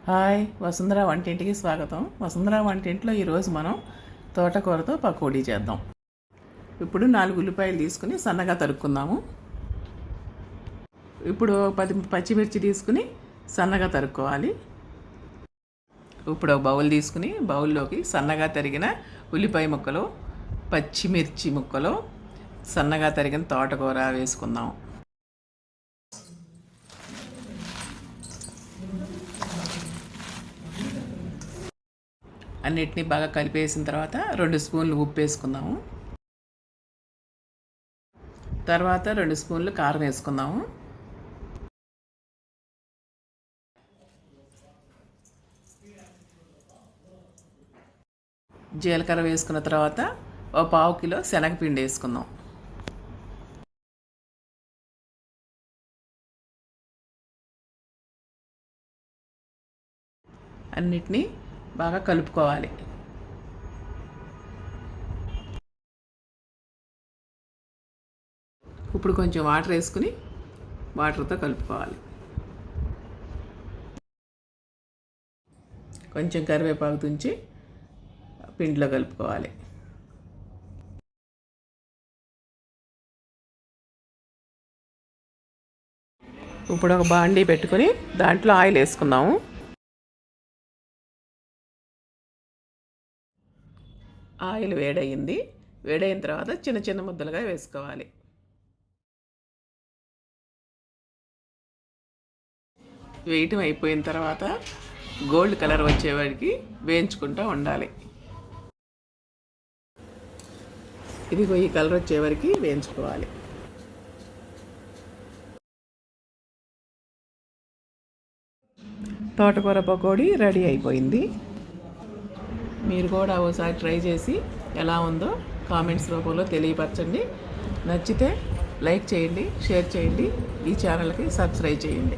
Hi, Vasundhara వంటింటికి స్వాగతం. వసుంధర వంటింట్లో ఈరోజు మనం తోటకూరతో పకోడీ చేద్దాం. ఇప్పుడు 4 ఉల్లిపాయలు తీసుకుని సన్నగా తరుక్కుందాము. ఇప్పుడు 10 పచ్చిమిర్చి తీసుకుని సన్నగా తరుక్కోవాలి. ఇప్పుడు ఒక బౌల్ తీసుకుని బౌల్లోకి సన్నగా తరిగిన ఉల్లిపాయ ముక్కలు, పచ్చిమిర్చి ముక్కలు, సన్నగా తరిగిన తోటకూర వేసుకుందాం. అన్నిటినీ బాగా కలిపేసిన తర్వాత 2 స్పూన్లు ఉప్పు వేసుకుందాము. తర్వాత 2 స్పూన్లు కారం వేసుకుందాము. జీలకర్ర వేసుకున్న తర్వాత 1/4 కిలో శనగపిండి వేసుకుందాం. అన్నిటినీ బాగా కలుపుకోవాలి. ఇప్పుడు కొంచెం వాటర్ వేసుకుని వాటర్తో కలుపుకోవాలి. కొంచెం కరివేపాకు తుంచి పిండిలో కలుపుకోవాలి. ఇప్పుడు ఒక బాండీ పెట్టుకొని దాంట్లో ఆయిల్ వేసుకుందాము. ఆయిల్ వేడయింది. వేడైన తర్వాత చిన్న చిన్న ముద్దలుగా వేసుకోవాలి. వేయటం అయిపోయిన తర్వాత గోల్డ్ కలర్ వచ్చేవాడికి వేయించుకుంటూ ఉండాలి. ఇదిగో ఈ కలర్ వచ్చేవరకు వేయించుకోవాలి. తోటకూర పకోడీ రెడీ అయిపోయింది. మీరు కూడా ఒకసారి ట్రై చేసి ఎలా ఉందో కామెంట్స్ రూపంలో తెలియపరచండి. నచ్చితే లైక్ చేయండి, షేర్ చేయండి, ఈ ఛానల్కి సబ్స్క్రైబ్ చేయండి.